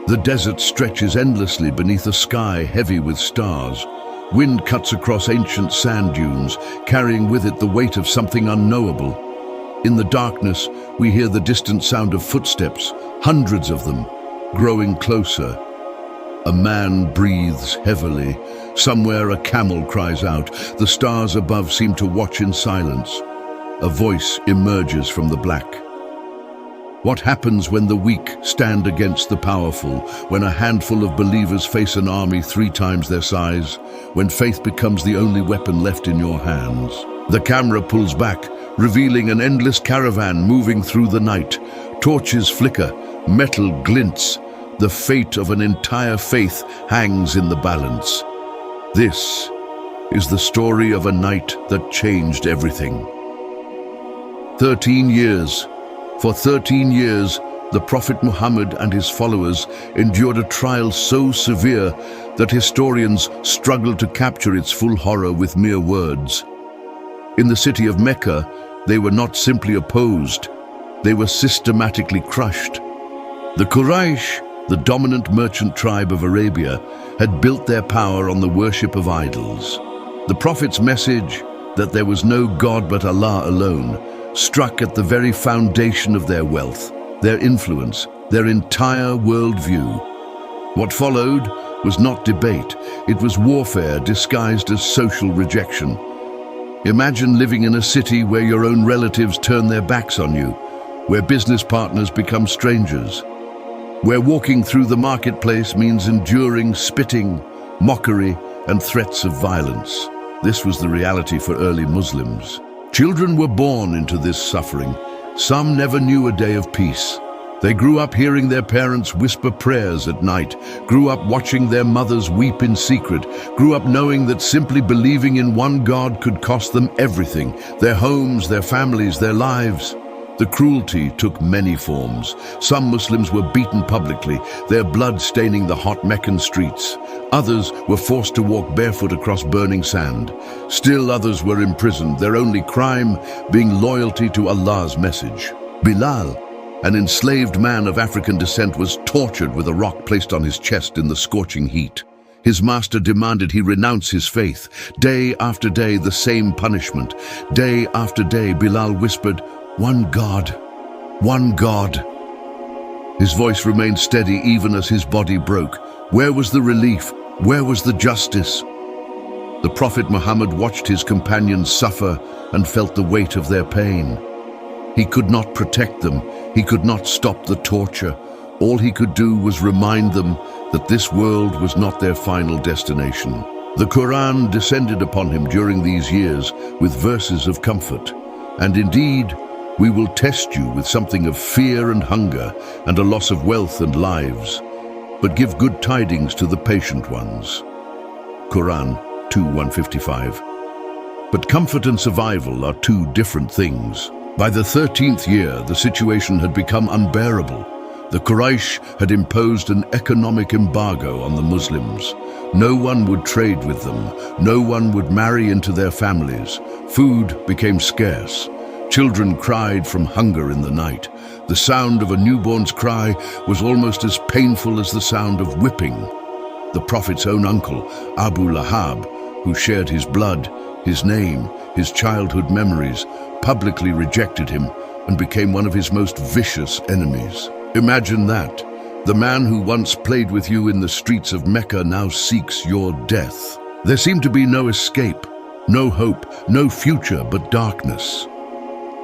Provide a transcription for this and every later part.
The desert stretches endlessly beneath a sky heavy with stars. Wind cuts across ancient sand dunes, carrying with it the weight of something unknowable. In the darkness, we hear the distant sound of footsteps, hundreds of them, growing closer. A man breathes heavily. Somewhere a camel cries out. The stars above seem to watch in silence. A voice emerges from the black. What happens when the weak stand against the powerful, when a handful of believers face an army 3 times their size, when faith becomes the only weapon left in your hands? The camera pulls back, revealing an endless caravan moving through the night. Torches flicker, metal glints. The fate of an entire faith hangs in the balance. This is the story of a night that changed everything. 13 years. For 13 years, the Prophet Muhammad and his followers endured a trial so severe that historians struggle to capture its full horror with mere words. In the city of Mecca, they were not simply opposed, they were systematically crushed. The Quraysh, the dominant merchant tribe of Arabia, had built their power on the worship of idols. The Prophet's message that there was no God but Allah alone struck at the very foundation of their wealth, their influence, their entire worldview. What followed was not debate, it was warfare disguised as social rejection. Imagine living in a city where your own relatives turn their backs on you, where business partners become strangers, where walking through the marketplace means enduring spitting, mockery, and threats of violence. This was the reality for early Muslims. Children were born into this suffering. Some never knew a day of peace. They grew up hearing their parents whisper prayers at night, grew up watching their mothers weep in secret, grew up knowing that simply believing in one God could cost them everything, their homes, their families, their lives. The cruelty took many forms. Some Muslims were beaten publicly, their blood staining the hot Meccan streets. Others were forced to walk barefoot across burning sand. Still others were imprisoned, their only crime being loyalty to Allah's message. Bilal, an enslaved man of African descent, was tortured with a rock placed on his chest in the scorching heat. His master demanded he renounce his faith. Day after day, the same punishment. Day after day, Bilal whispered, "One God, one God." His voice remained steady even as his body broke. Where was the relief? Where was the justice? The Prophet Muhammad watched his companions suffer and felt the weight of their pain. He could not protect them. He could not stop the torture. All he could do was remind them that this world was not their final destination. The Quran descended upon him during these years with verses of comfort. And indeed, we will test you with something of fear and hunger and a loss of wealth and lives, but give good tidings to the patient ones. Quran 2:155. But comfort and survival are 2 different things. By the 13th year, the situation had become unbearable. The Quraysh had imposed an economic embargo on the Muslims. No one would trade with them. No one would marry into their families. Food became scarce. Children cried from hunger in the night. The sound of a newborn's cry was almost as painful as the sound of whipping. The Prophet's own uncle, Abu Lahab, who shared his blood, his name, his childhood memories, publicly rejected him and became one of his most vicious enemies. Imagine that. The man who once played with you in the streets of Mecca now seeks your death. There seemed to be no escape, no hope, no future but darkness.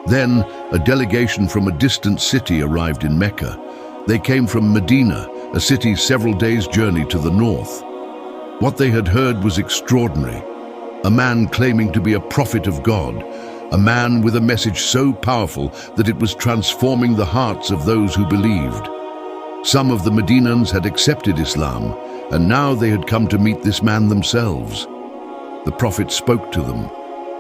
Then, a delegation from a distant city arrived in Mecca. They came from Medina, a city several days' journey to the north. What they had heard was extraordinary. A man claiming to be a prophet of God, a man with a message so powerful that it was transforming the hearts of those who believed. Some of the Medinans had accepted Islam, and now they had come to meet this man themselves. The Prophet spoke to them.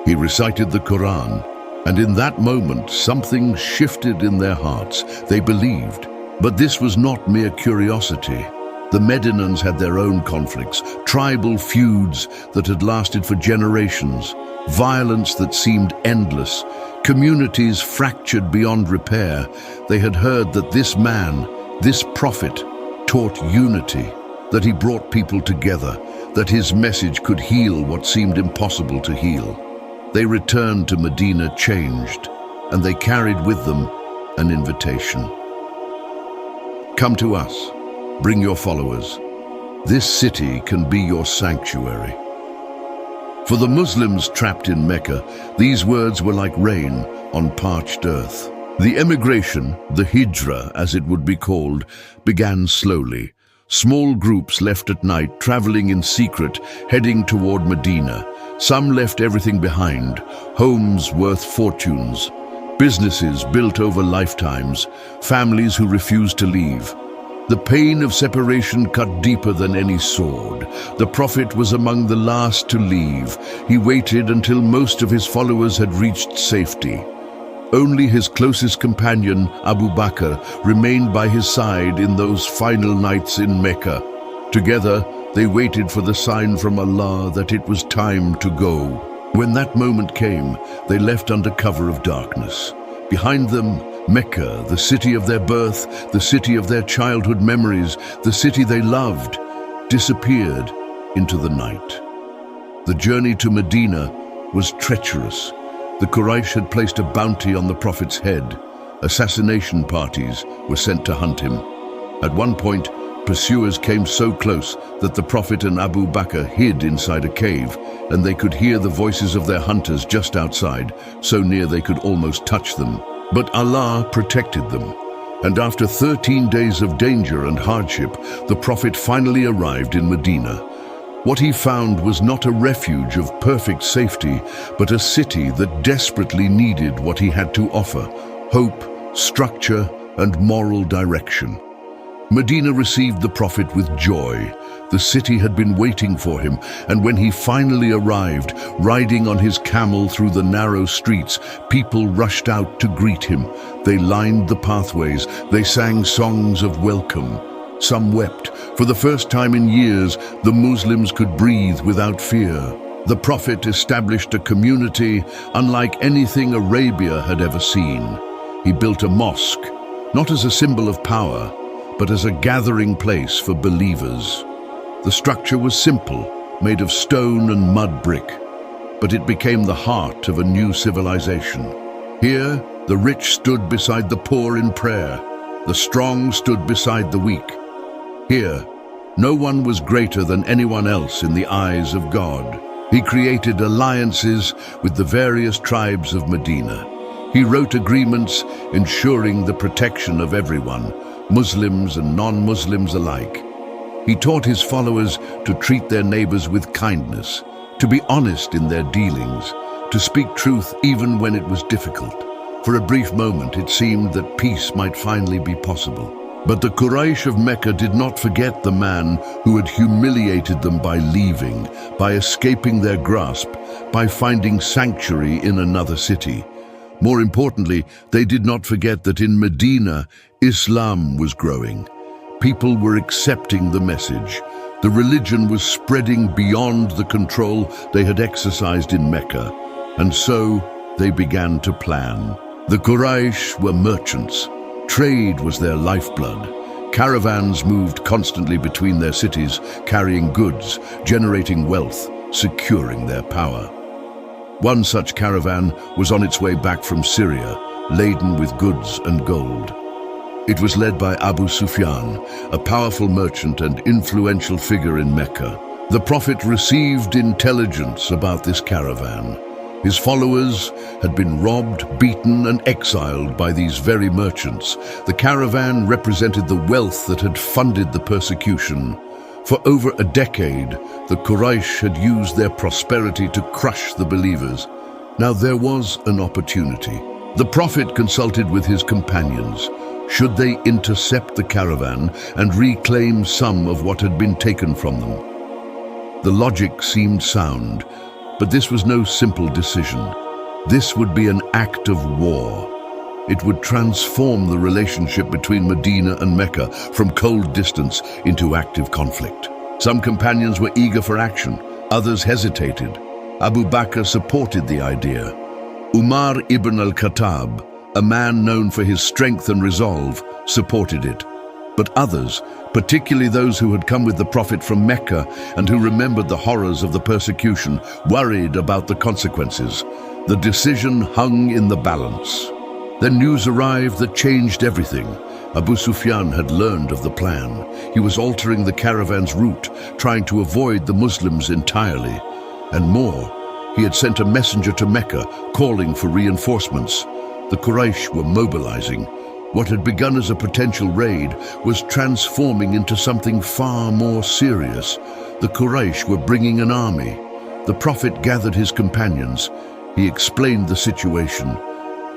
He recited the Quran, and in that moment something shifted in their hearts. They believed. But this was not mere curiosity. The Medinans had their own conflicts, tribal feuds that had lasted for generations, violence that seemed endless, communities fractured beyond repair. They had heard that this man, this prophet, taught unity, that he brought people together, that his message could heal what seemed impossible to heal. They returned to Medina changed, and they carried with them an invitation. Come to us, bring your followers. This city can be your sanctuary. For the Muslims trapped in Mecca, these words were like rain on parched earth. The emigration, the hijrah as it would be called, began slowly. Small groups left at night, traveling in secret, heading toward Medina. Some left everything behind, homes worth fortunes, businesses built over lifetimes, families who refused to leave. The pain of separation cut deeper than any sword. The Prophet was among the last to leave. He waited until most of his followers had reached safety. Only his closest companion, Abu Bakr, remained by his side in those final nights in Mecca. Together, they waited for the sign from Allah that it was time to go. When that moment came, they left under cover of darkness. Behind them, Mecca, the city of their birth, the city of their childhood memories, the city they loved, disappeared into the night. The journey to Medina was treacherous. The Quraysh had placed a bounty on the Prophet's head. Assassination parties were sent to hunt him. At one point, pursuers came so close that the Prophet and Abu Bakr hid inside a cave, and they could hear the voices of their hunters just outside, so near they could almost touch them. But Allah protected them, and after 13 days of danger and hardship, the Prophet finally arrived in Medina. What he found was not a refuge of perfect safety, but a city that desperately needed what he had to offer: hope, structure, and moral direction. Medina received the Prophet with joy. The city had been waiting for him, and when he finally arrived, riding on his camel through the narrow streets, people rushed out to greet him. They lined the pathways, they sang songs of welcome. Some wept. For the first time in years, the Muslims could breathe without fear. The Prophet established a community unlike anything Arabia had ever seen. He built a mosque, not as a symbol of power, but as a gathering place for believers. The structure was simple, made of stone and mud brick, but it became the heart of a new civilization. Here, the rich stood beside the poor in prayer. The strong stood beside the weak. Here, no one was greater than anyone else in the eyes of God. He created alliances with the various tribes of Medina. He wrote agreements ensuring the protection of everyone, Muslims and non-Muslims alike. He taught his followers to treat their neighbors with kindness, to be honest in their dealings, to speak truth even when it was difficult. For a brief moment, it seemed that peace might finally be possible. But the Quraysh of Mecca did not forget the man who had humiliated them by leaving, by escaping their grasp, by finding sanctuary in another city. More importantly, they did not forget that in Medina, Islam was growing. People were accepting the message. The religion was spreading beyond the control they had exercised in Mecca. And so they began to plan. The Quraysh were merchants. Trade was their lifeblood. Caravans moved constantly between their cities, carrying goods, generating wealth, securing their power. One such caravan was on its way back from Syria, laden with goods and gold. It was led by Abu Sufyan, a powerful merchant and influential figure in Mecca. The Prophet received intelligence about this caravan. His followers had been robbed, beaten, and exiled by these very merchants. The caravan represented the wealth that had funded the persecution. For over a decade, the Quraysh had used their prosperity to crush the believers. Now there was an opportunity. The Prophet consulted with his companions. Should they intercept the caravan and reclaim some of what had been taken from them? The logic seemed sound, but this was no simple decision. This would be an act of war. It would transform the relationship between Medina and Mecca from cold distance into active conflict. Some companions were eager for action, others hesitated. Abu Bakr supported the idea. Umar ibn al-Khattab, a man known for his strength and resolve, supported it. But others, particularly those who had come with the Prophet from Mecca and who remembered the horrors of the persecution, worried about the consequences. The decision hung in the balance. Then news arrived that changed everything. Abu Sufyan had learned of the plan. He was altering the caravan's route, trying to avoid the Muslims entirely. And more, he had sent a messenger to Mecca, calling for reinforcements. The Quraysh were mobilizing. What had begun as a potential raid was transforming into something far more serious. The Quraysh were bringing an army. The Prophet gathered his companions. He explained the situation.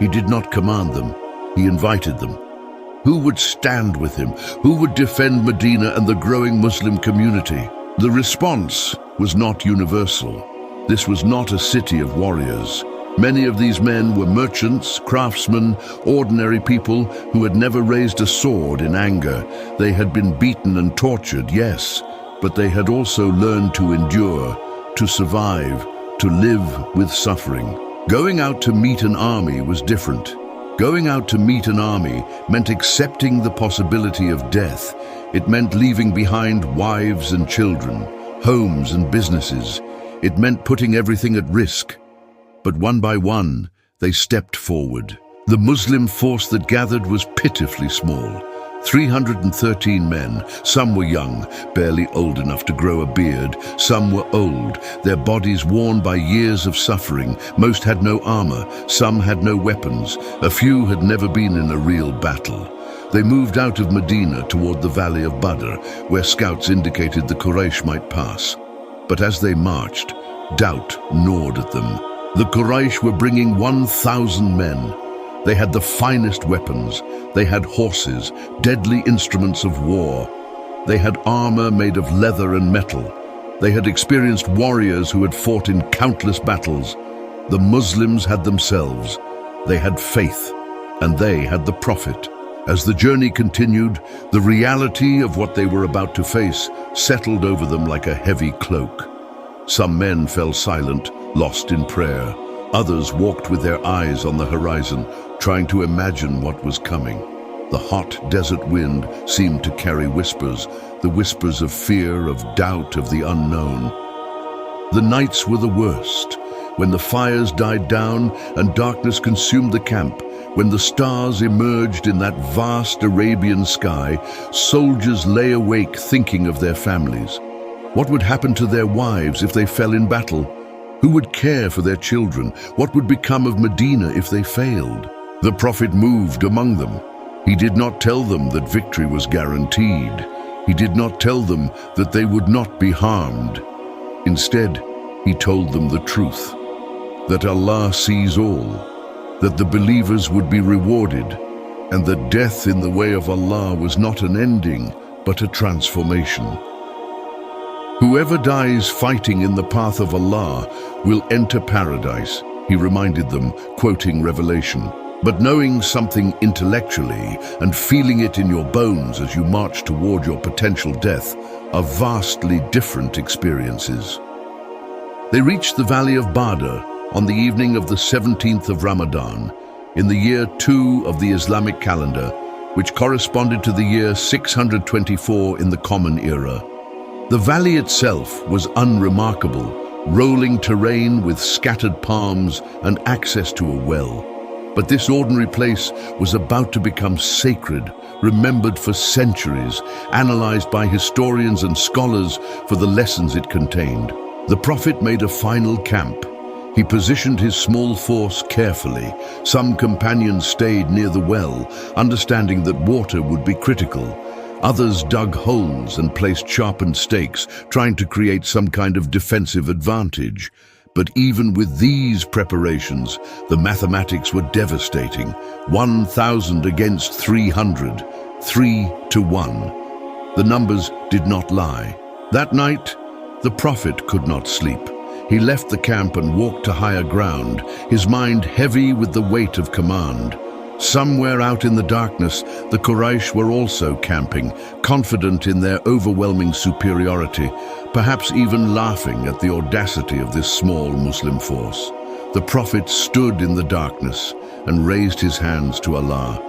He did not command them. He invited them. Who would stand with him? Who would defend Medina and the growing Muslim community? The response was not universal. This was not a city of warriors. Many of these men were merchants, craftsmen, ordinary people who had never raised a sword in anger. They had been beaten and tortured, yes, but they had also learned to endure, to survive, to live with suffering. Going out to meet an army was different. Going out to meet an army meant accepting the possibility of death. It meant leaving behind wives and children, homes and businesses. It meant putting everything at risk. But one by one, they stepped forward. The Muslim force that gathered was pitifully small. 313 men. Some were young, barely old enough to grow a beard. Some were old, their bodies worn by years of suffering. Most had no armor, some had no weapons. A few had never been in a real battle. They moved out of Medina toward the Valley of Badr, where scouts indicated the Quraysh might pass. But as they marched, doubt gnawed at them. The Quraysh were bringing 1,000 men. They had the finest weapons. They had horses, deadly instruments of war. They had armor made of leather and metal. They had experienced warriors who had fought in countless battles. The Muslims had themselves. They had faith, and they had the Prophet. As the journey continued, the reality of what they were about to face settled over them like a heavy cloak. Some men fell silent, lost in prayer. Others walked with their eyes on the horizon, trying to imagine what was coming. The hot desert wind seemed to carry whispers, the whispers of fear, of doubt, of the unknown. The nights were the worst, when the fires died down and darkness consumed the camp. When the stars emerged in that vast Arabian sky, soldiers lay awake thinking of their families. What would happen to their wives if they fell in battle? Who would care for their children? What would become of Medina if they failed? The Prophet moved among them. He did not tell them that victory was guaranteed. He did not tell them that they would not be harmed. Instead, he told them the truth, that Allah sees all, that the believers would be rewarded, and that death in the way of Allah was not an ending, but a transformation. Whoever dies fighting in the path of Allah will enter paradise, he reminded them, quoting Revelation. But knowing something intellectually and feeling it in your bones as you march toward your potential death are vastly different experiences. They reached the Valley of Badr on the evening of the 17th of Ramadan, in the year 2 of the Islamic calendar, which corresponded to the year 624 in the Common Era. The valley itself was unremarkable, rolling terrain with scattered palms and access to a well. But this ordinary place was about to become sacred, remembered for centuries, analyzed by historians and scholars for the lessons it contained. The Prophet made a final camp. He positioned his small force carefully. Some companions stayed near the well, understanding that water would be critical. Others dug holes and placed sharpened stakes, trying to create some kind of defensive advantage. But even with these preparations, the mathematics were devastating. 1,000 against 300, 3 to 1. The numbers did not lie. That night, the Prophet could not sleep. He left the camp and walked to higher ground, his mind heavy with the weight of command. Somewhere out in the darkness, the Quraysh were also camping, confident in their overwhelming superiority, perhaps even laughing at the audacity of this small Muslim force. The Prophet stood in the darkness and raised his hands to Allah.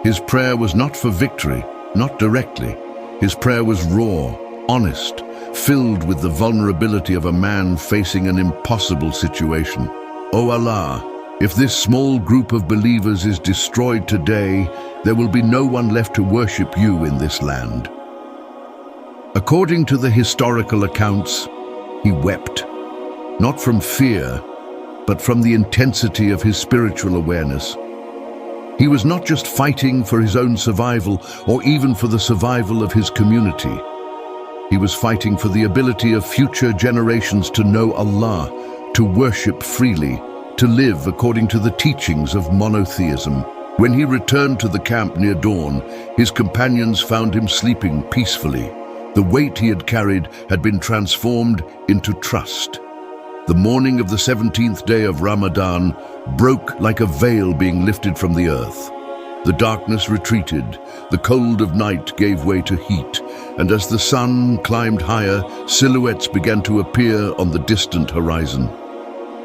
His prayer was not for victory, Not directly. His prayer was raw, honest, filled with the vulnerability of a man facing an impossible situation. O Allah, if this small group of believers is destroyed today, there will be no one left to worship you in this land. According to the historical accounts, he wept, not from fear, but from the intensity of his spiritual awareness. He was not just fighting for his own survival or even for the survival of his community. He was fighting for the ability of future generations to know Allah, to worship freely, to live according to the teachings of monotheism. When he returned to the camp near dawn, his companions found him sleeping peacefully. The weight he had carried had been transformed into trust. The morning of the 17th day of Ramadan broke like a veil being lifted from the earth. The darkness retreated, the cold of night gave way to heat, and as the sun climbed higher, silhouettes began to appear on the distant horizon.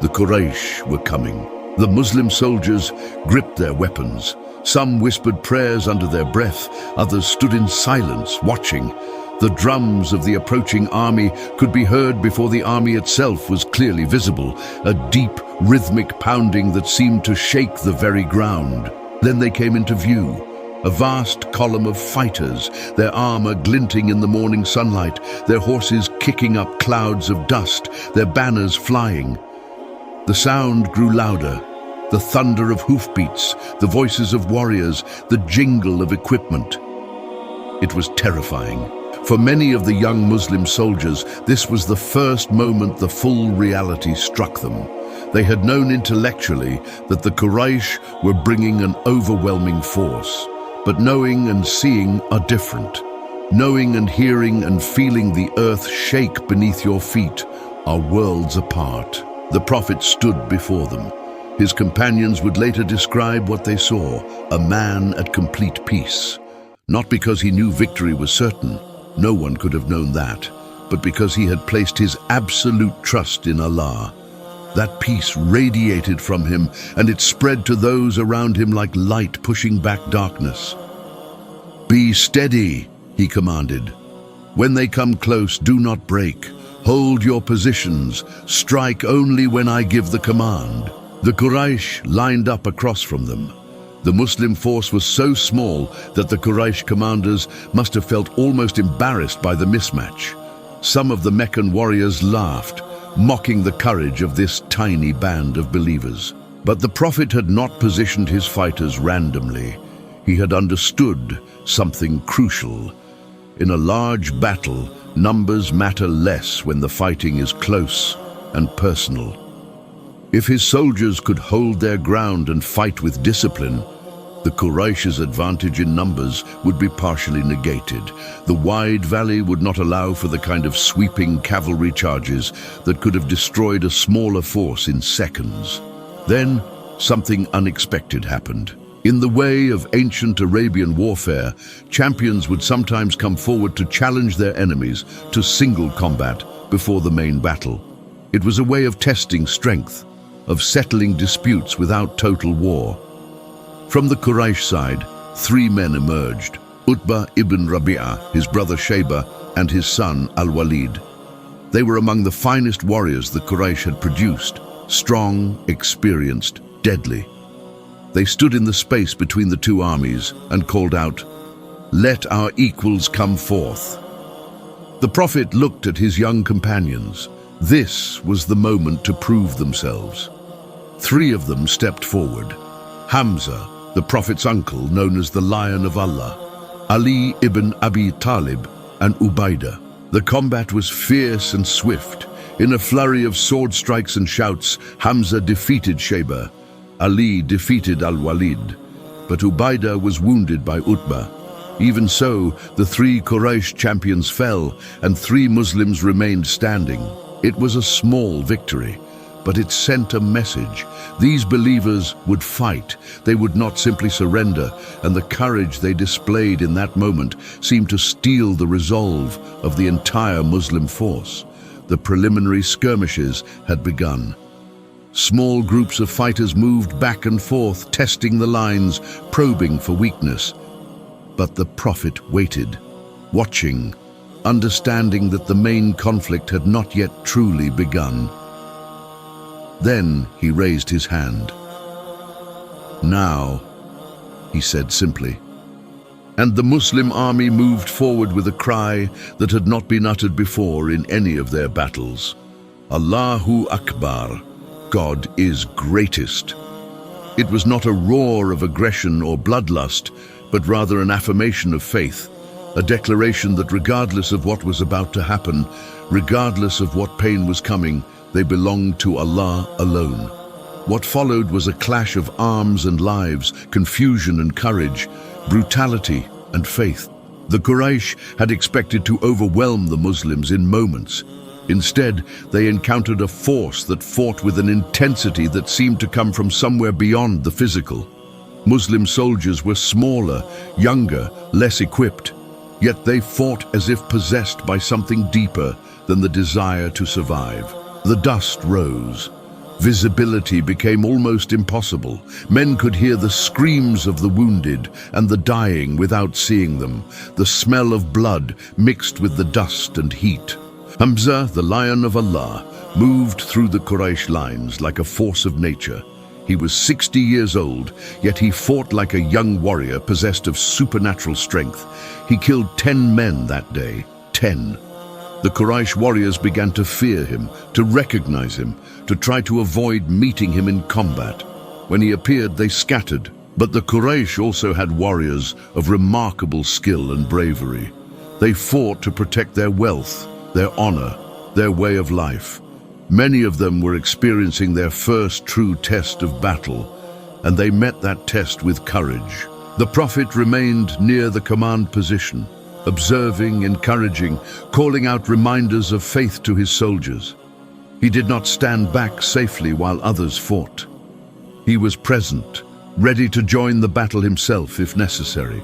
The Quraysh were coming. The Muslim soldiers gripped their weapons. Some whispered prayers under their breath, others stood in silence, watching. The drums of the approaching army could be heard before the army itself was clearly visible, a deep, rhythmic pounding that seemed to shake the very ground. Then they came into view, a vast column of fighters, their armor glinting in the morning sunlight, their horses kicking up clouds of dust, their banners flying. The sound grew louder, the thunder of hoofbeats, the voices of warriors, the jingle of equipment. It was terrifying. For many of the young Muslim soldiers, this was the first moment the full reality struck them. They had known intellectually that the Quraysh were bringing an overwhelming force, but knowing and seeing are different. Knowing and hearing and feeling the earth shake beneath your feet are worlds apart. The Prophet stood before them. His companions would later describe what they saw, a man at complete peace. Not because he knew victory was certain, no one could have known that, but because he had placed his absolute trust in Allah. That peace radiated from him, and it spread to those around him like light pushing back darkness. "Be steady," he commanded. "When they come close, do not break. Hold your positions. Strike only when I give the command." The Quraysh lined up across from them. The Muslim force was so small that the Quraysh commanders must have felt almost embarrassed by the mismatch. Some of the Meccan warriors laughed, mocking the courage of this tiny band of believers. But the Prophet had not positioned his fighters randomly. He had understood something crucial. In a large battle, numbers matter less when the fighting is close and personal. If his soldiers could hold their ground and fight with discipline, the Quraysh's advantage in numbers would be partially negated. The wide valley would not allow for the kind of sweeping cavalry charges that could have destroyed a smaller force in seconds. Then, something unexpected happened. In the way of ancient Arabian warfare, champions would sometimes come forward to challenge their enemies to single combat before the main battle. It was a way of testing strength, of settling disputes without total war. From the Quraysh side, 3 men emerged: Utbah ibn Rabi'ah, his brother Shayba, and his son Al-Walid. They were among the finest warriors the Quraysh had produced, strong, experienced, deadly. They stood in the space between the two armies and called out, "Let our equals come forth." The Prophet looked at his young companions. This was the moment to prove themselves. 3 of them stepped forward: Hamza, the Prophet's uncle, known as the Lion of Allah, Ali ibn Abi Talib, and Ubaidah. The combat was fierce and swift. In a flurry of sword strikes and shouts, Hamza defeated Shayba. Ali defeated Al-Walid, but Ubaidah was wounded by Utbah. Even so, the 3 Quraysh champions fell, and 3 Muslims remained standing. It was a small victory, but it sent a message. These believers would fight. They would not simply surrender, and the courage they displayed in that moment seemed to steel the resolve of the entire Muslim force. The preliminary skirmishes had begun. Small groups of fighters moved back and forth, testing the lines, probing for weakness. But the Prophet waited, watching, understanding that the main conflict had not yet truly begun. Then he raised his hand. "Now," he said simply. And the Muslim army moved forward with a cry that had not been uttered before in any of their battles. Allahu Akbar, God is greatest. It was not a roar of aggression or bloodlust, but rather an affirmation of faith, a declaration that regardless of what was about to happen, regardless of what pain was coming, they belonged to Allah alone. What followed was a clash of arms and lives, confusion and courage, brutality and faith. The Quraysh had expected to overwhelm the Muslims in moments. Instead, they encountered a force that fought with an intensity that seemed to come from somewhere beyond the physical. Muslim soldiers were smaller, younger, less equipped, yet they fought as if possessed by something deeper than the desire to survive. The dust rose. Visibility became almost impossible. Men could hear the screams of the wounded and the dying without seeing them, the smell of blood mixed with the dust and heat. Hamza, the Lion of Allah, moved through the Quraysh lines like a force of nature. He was 60 years old, yet he fought like a young warrior possessed of supernatural strength. He killed 10 men that day, 10. The Quraysh warriors began to fear him, to recognize him, to try to avoid meeting him in combat. When he appeared, they scattered. But the Quraysh also had warriors of remarkable skill and bravery. They fought to protect their wealth, their honor, their way of life. Many of them were experiencing their first true test of battle, and they met that test with courage. The Prophet remained near the command position, observing, encouraging, calling out reminders of faith to his soldiers. He did not stand back safely while others fought. He was present, ready to join the battle himself if necessary.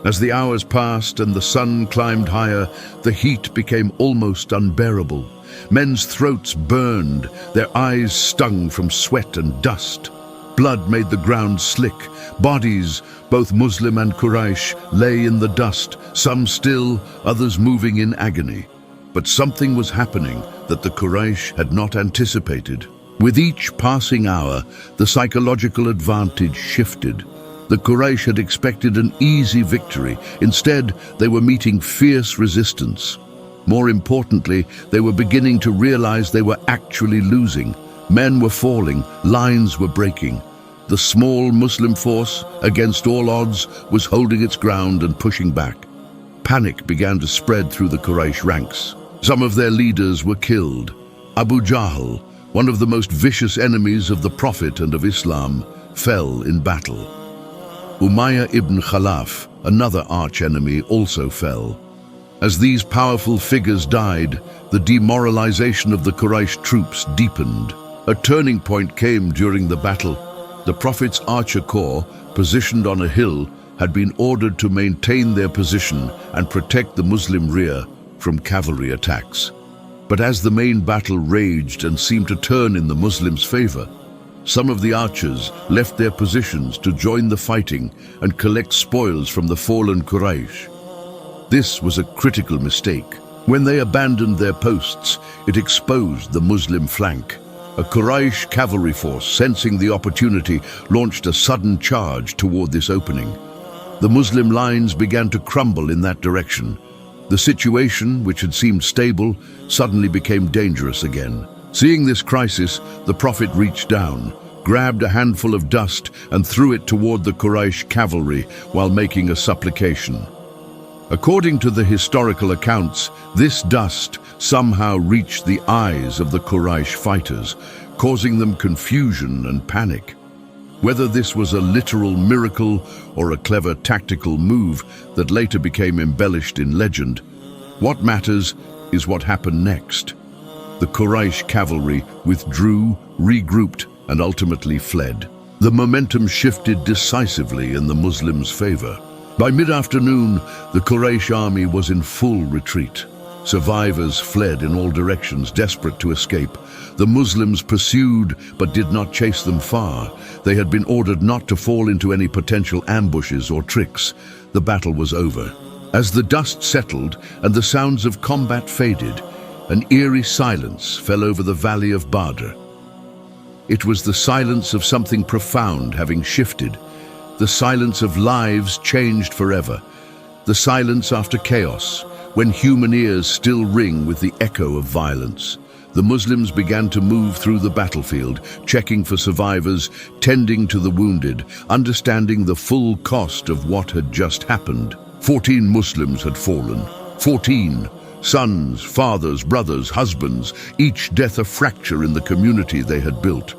As the hours passed and the sun climbed higher, the heat became almost unbearable. Men's throats burned, their eyes stung from sweat and dust. Blood made the ground slick. Bodies, both Muslim and Quraysh, lay in the dust, some still, others moving in agony. But something was happening that the Quraysh had not anticipated. With each passing hour, the psychological advantage shifted. The Quraysh had expected an easy victory. Instead, they were meeting fierce resistance. More importantly, they were beginning to realize they were actually losing. Men were falling, lines were breaking. The small Muslim force, against all odds, was holding its ground and pushing back. Panic began to spread through the Quraysh ranks. Some of their leaders were killed. Abu Jahl, one of the most vicious enemies of the Prophet and of Islam, fell in battle. Umayyah ibn Khalaf, another arch-enemy, also fell. As these powerful figures died, the demoralization of the Quraysh troops deepened. A turning point came during the battle. The Prophet's archer corps, positioned on a hill, had been ordered to maintain their position and protect the Muslim rear from cavalry attacks. But as the main battle raged and seemed to turn in the Muslims' favor, some of the archers left their positions to join the fighting and collect spoils from the fallen Quraysh. This was a critical mistake. When they abandoned their posts, it exposed the Muslim flank. A Quraysh cavalry force, sensing the opportunity, launched a sudden charge toward this opening. The Muslim lines began to crumble in that direction. The situation, which had seemed stable, suddenly became dangerous again. Seeing this crisis, the Prophet reached down, grabbed a handful of dust and threw it toward the Quraysh cavalry while making a supplication. According to the historical accounts, this dust somehow reached the eyes of the Quraysh fighters, causing them confusion and panic. Whether this was a literal miracle or a clever tactical move that later became embellished in legend, what matters is what happened next. The Quraysh cavalry withdrew, regrouped, and ultimately fled. The momentum shifted decisively in the Muslims' favor. By mid-afternoon, the Quraysh army was in full retreat. Survivors fled in all directions, desperate to escape. The Muslims pursued, but did not chase them far. They had been ordered not to fall into any potential ambushes or tricks. The battle was over. As the dust settled and the sounds of combat faded, an eerie silence fell over the valley of Badr. It was the silence of something profound having shifted, the silence of lives changed forever, the silence after chaos, when human ears still ring with the echo of violence. The Muslims began to move through the battlefield, checking for survivors, tending to the wounded, understanding the full cost of what had just happened. 14 Muslims had fallen. 14. Sons, fathers, brothers, husbands, each death a fracture in the community they had built.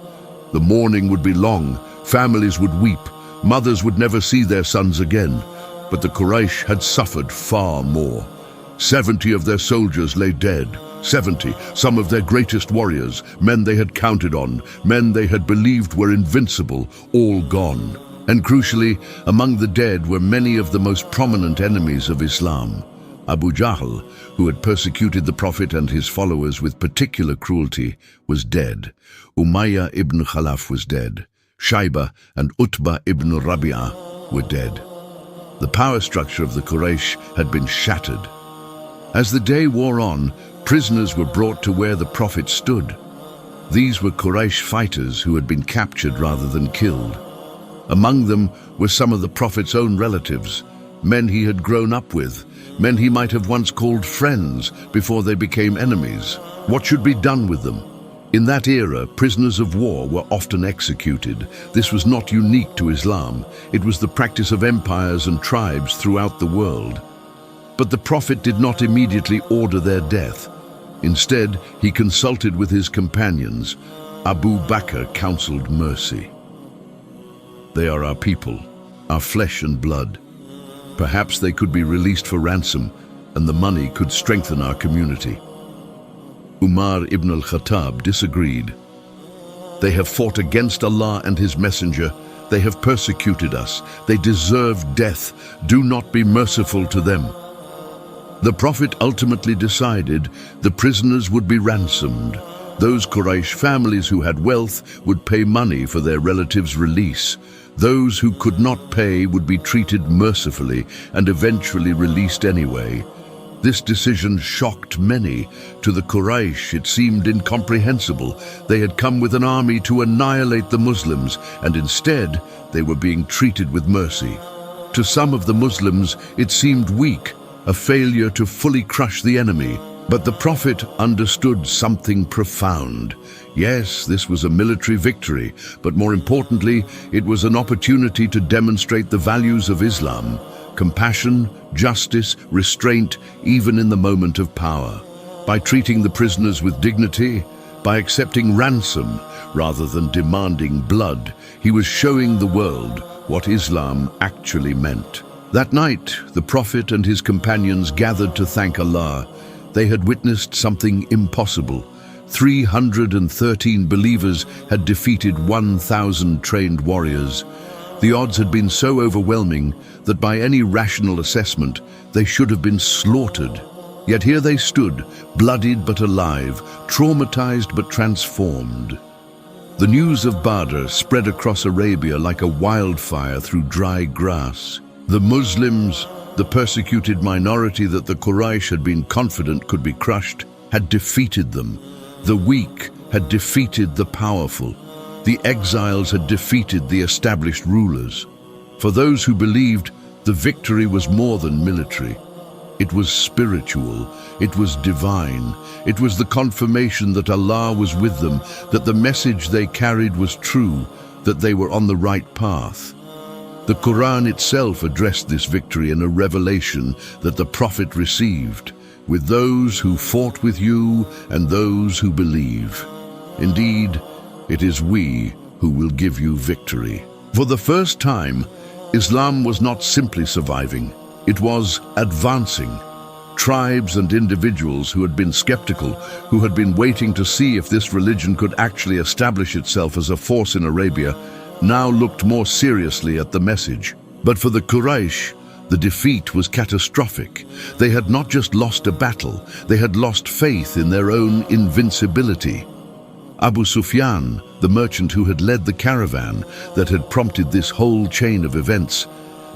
The mourning would be long, families would weep, mothers would never see their sons again. But the Quraysh had suffered far more. 70 of their soldiers lay dead. 70, some of their greatest warriors, men they had counted on, men they had believed were invincible, all gone. And crucially, among the dead were many of the most prominent enemies of Islam. Abu Jahl, who had persecuted the Prophet and his followers with particular cruelty, was dead. Umayyah ibn Khalaf was dead. Shayba and Utbah ibn Rabi'ah were dead. The power structure of the Quraysh had been shattered. As the day wore on, prisoners were brought to where the Prophet stood. These were Quraysh fighters who had been captured rather than killed. Among them were some of the Prophet's own relatives, men he had grown up with, men he might have once called friends before they became enemies. What should be done with them? In that era, prisoners of war were often executed. This was not unique to Islam. It was the practice of empires and tribes throughout the world. But the Prophet did not immediately order their death. Instead, he consulted with his companions. Abu Bakr counseled mercy. They are our people, our flesh and blood. Perhaps they could be released for ransom, and the money could strengthen our community. Umar ibn al-Khattab disagreed. They have fought against Allah and His Messenger. They have persecuted us. They deserve death. Do not be merciful to them. The Prophet ultimately decided the prisoners would be ransomed. Those Quraysh families who had wealth would pay money for their relatives' release. Those who could not pay would be treated mercifully and eventually released anyway. This decision shocked many. To the Quraysh, it seemed incomprehensible. They had come with an army to annihilate the Muslims, and instead, they were being treated with mercy. To some of the Muslims, it seemed weak, a failure to fully crush the enemy. But the Prophet understood something profound. Yes, this was a military victory, but more importantly, it was an opportunity to demonstrate the values of Islam: compassion, justice, restraint, even in the moment of power. By treating the prisoners with dignity, by accepting ransom rather than demanding blood, he was showing the world what Islam actually meant. That night, the Prophet and his companions gathered to thank Allah. They had witnessed something impossible. 313 believers had defeated 1,000 trained warriors. The odds had been so overwhelming that by any rational assessment, they should have been slaughtered. Yet here they stood, bloodied but alive, traumatized but transformed. The news of Badr spread across Arabia like a wildfire through dry grass. The Muslims, the persecuted minority that the Quraysh had been confident could be crushed, had defeated them. The weak had defeated the powerful. The exiles had defeated the established rulers. For those who believed, the victory was more than military. It was spiritual, it was divine. It was the confirmation that Allah was with them, that the message they carried was true, that they were on the right path. The Quran itself addressed this victory in a revelation that the Prophet received: with those who fought with you and those who believe. Indeed, it is we who will give you victory. For the first time, Islam was not simply surviving, it was advancing. Tribes and individuals who had been skeptical, who had been waiting to see if this religion could actually establish itself as a force in Arabia, now looked more seriously at the message. But for the Quraysh, The defeat was catastrophic. They had not just lost a battle, they had lost faith in their own invincibility. Abu Sufyan, the merchant who had led the caravan that had prompted this whole chain of events,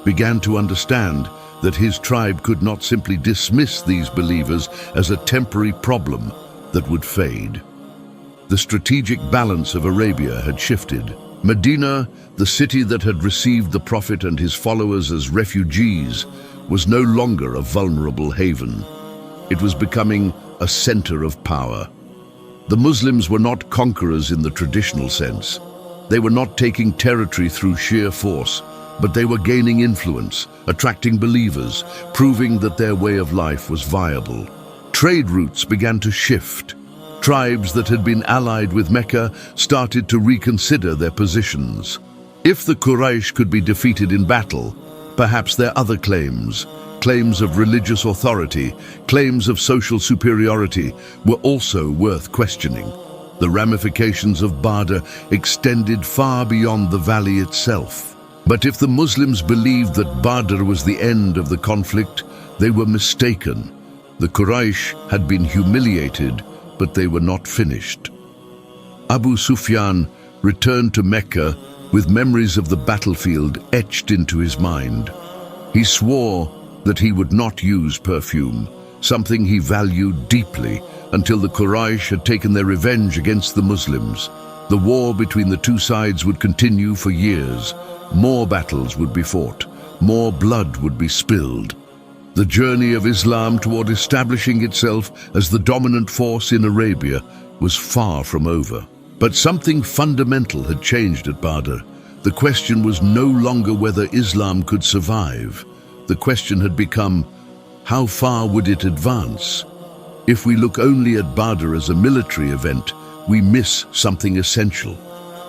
began to understand that his tribe could not simply dismiss these believers as a temporary problem that would fade. The strategic balance of Arabia had shifted. Medina, the city that had received the Prophet and his followers as refugees, was no longer a vulnerable haven. It was becoming a center of power. The Muslims were not conquerors in the traditional sense. They were not taking territory through sheer force, but they were gaining influence, attracting believers, proving that their way of life was viable. Trade routes began to shift. Tribes that had been allied with Mecca started to reconsider their positions. If the Quraysh could be defeated in battle, perhaps their other claims of religious authority, claims of social superiority, were also worth questioning. The ramifications of Badr extended far beyond the valley itself. But if the Muslims believed that Badr was the end of the conflict, they were mistaken. The Quraysh had been humiliated, but they were not finished. Abu Sufyan returned to Mecca with memories of the battlefield etched into his mind. He swore that he would not use perfume, something he valued deeply, until the Quraysh had taken their revenge against the Muslims. The war between the two sides would continue for years. More battles would be fought, more blood would be spilled. The journey of Islam toward establishing itself as the dominant force in Arabia was far from over. But something fundamental had changed at Badr. The question was no longer whether Islam could survive. The question had become, how far would it advance? If we look only at Badr as a military event, we miss something essential.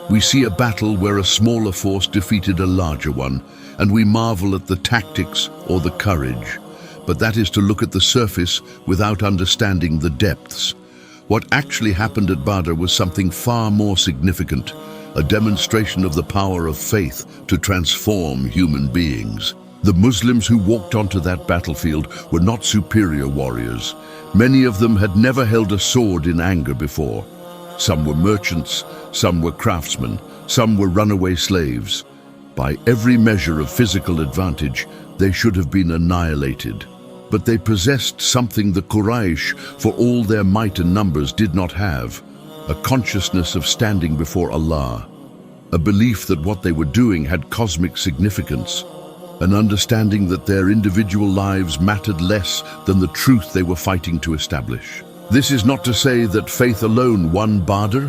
We see a battle where a smaller force defeated a larger one, and we marvel at the tactics or the courage. But that is to look at the surface without understanding the depths. What actually happened at Badr was something far more significant, a demonstration of the power of faith to transform human beings. The Muslims who walked onto that battlefield were not superior warriors. Many of them had never held a sword in anger before. Some were merchants, some were craftsmen, some were runaway slaves. By every measure of physical advantage, they should have been annihilated. But they possessed something the Quraysh, for all their might and numbers, did not have: a consciousness of standing before Allah, a belief that what they were doing had cosmic significance, an understanding that their individual lives mattered less than the truth they were fighting to establish. This is not to say that faith alone won Badr.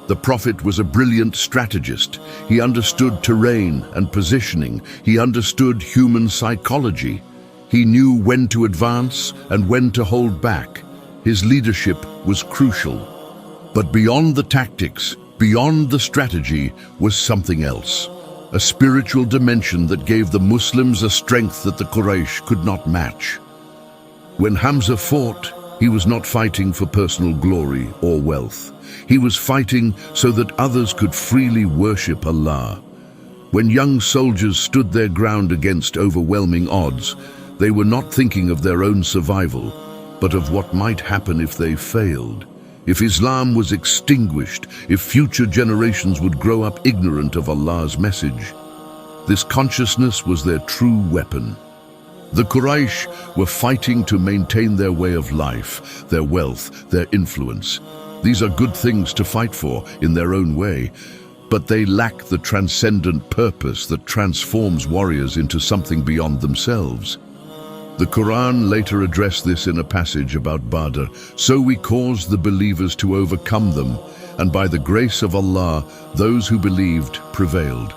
The Prophet was a brilliant strategist. He understood terrain and positioning. He understood human psychology. He knew when to advance and when to hold back. His leadership was crucial. But beyond the tactics, beyond the strategy, was something else. A spiritual dimension that gave the Muslims a strength that the Quraysh could not match. When Hamza fought, he was not fighting for personal glory or wealth. He was fighting so that others could freely worship Allah. When young soldiers stood their ground against overwhelming odds, they were not thinking of their own survival, but of what might happen if they failed. If Islam was extinguished, if future generations would grow up ignorant of Allah's message. This consciousness was their true weapon. The Quraysh were fighting to maintain their way of life, their wealth, their influence. These are good things to fight for in their own way, but they lack the transcendent purpose that transforms warriors into something beyond themselves. The Quran later addressed this in a passage about Badr. So we caused the believers to overcome them, and by the grace of Allah, those who believed prevailed.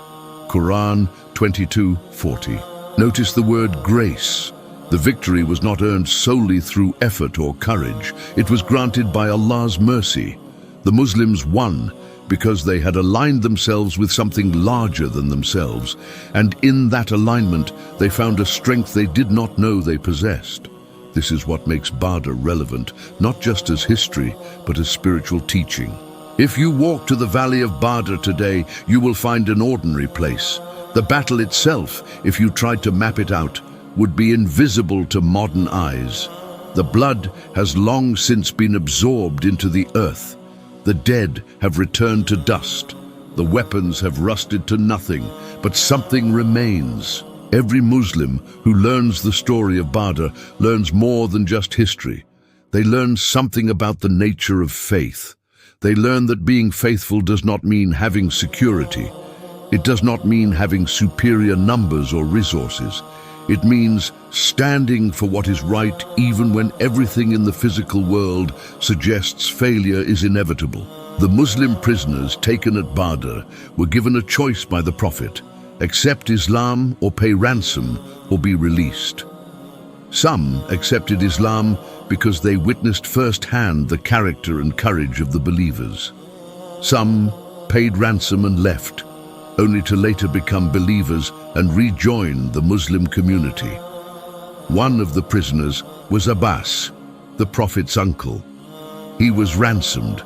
Quran 22:40. Notice the word grace. The victory was not earned solely through effort or courage. It was granted by Allah's mercy. The Muslims won because they had aligned themselves with something larger than themselves, and in that alignment they found a strength they did not know they possessed. This is what makes Badr relevant, not just as history, but as spiritual teaching. If you walk to the valley of Badr today, you will find an ordinary place. The battle itself, if you tried to map it out, would be invisible to modern eyes. The blood has long since been absorbed into the earth. The dead have returned to dust. The weapons have rusted to nothing, but something remains. Every Muslim who learns the story of Badr learns more than just history. They learn something about the nature of faith. They learn that being faithful does not mean having security. It does not mean having superior numbers or resources. It means standing for what is right even when everything in the physical world suggests failure is inevitable. The Muslim prisoners taken at Badr were given a choice by the Prophet: accept Islam or pay ransom or be released. Some accepted Islam because they witnessed firsthand the character and courage of the believers. Some paid ransom and left, only to later become believers and rejoin the Muslim community. One of the prisoners was Abbas, the Prophet's uncle. He was ransomed,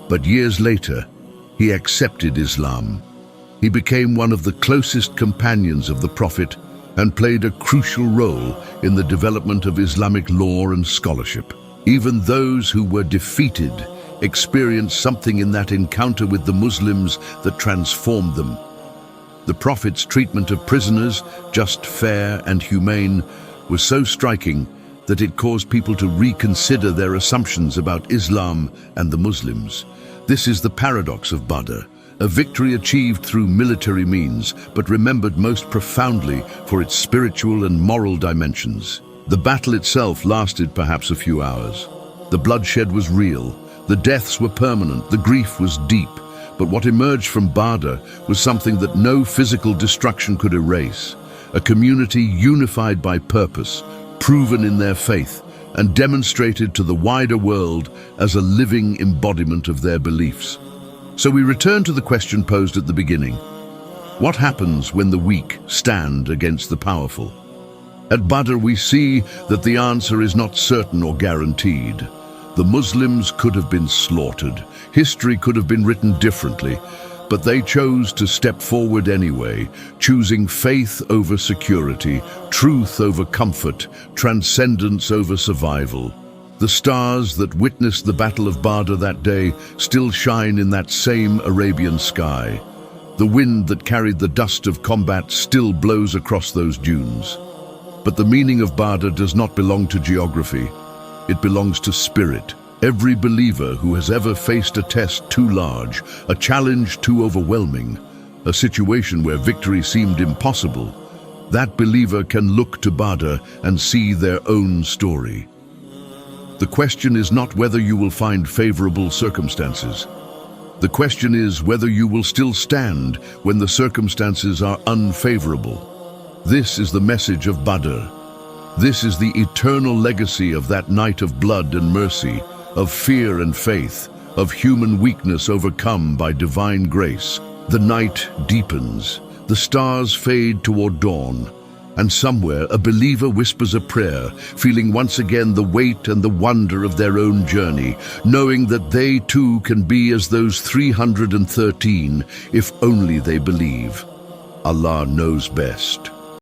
but years later, he accepted Islam. He became one of the closest companions of the Prophet and played a crucial role in the development of Islamic law and scholarship. Even those who were defeated experienced something in that encounter with the Muslims that transformed them. The Prophet's treatment of prisoners, just, fair, and humane, was so striking that it caused people to reconsider their assumptions about Islam and the Muslims. This is the paradox of Badr, a victory achieved through military means, but remembered most profoundly for its spiritual and moral dimensions. The battle itself lasted perhaps a few hours. The bloodshed was real, the deaths were permanent, the grief was deep. But what emerged from Badr was something that no physical destruction could erase. A community unified by purpose, proven in their faith, and demonstrated to the wider world as a living embodiment of their beliefs. So we return to the question posed at the beginning. What happens when the weak stand against the powerful? At Badr we see that the answer is not certain or guaranteed. The Muslims could have been slaughtered. History could have been written differently, but they chose to step forward anyway, choosing faith over security, truth over comfort, transcendence over survival. The stars that witnessed the Battle of Badr that day still shine in that same Arabian sky. The wind that carried the dust of combat still blows across those dunes. But the meaning of Badr does not belong to geography. It belongs to spirit. Every believer who has ever faced a test too large, a challenge too overwhelming, a situation where victory seemed impossible, that believer can look to Badr and see their own story. The question is not whether you will find favorable circumstances. The question is whether you will still stand when the circumstances are unfavorable. This is the message of Badr. This is the eternal legacy of that night of blood and mercy, of fear and faith, of human weakness overcome by divine grace. The night deepens, the stars fade toward dawn, and somewhere a believer whispers a prayer, feeling once again the weight and the wonder of their own journey, knowing that they too can be as those 313 if only they believe. Allah knows best.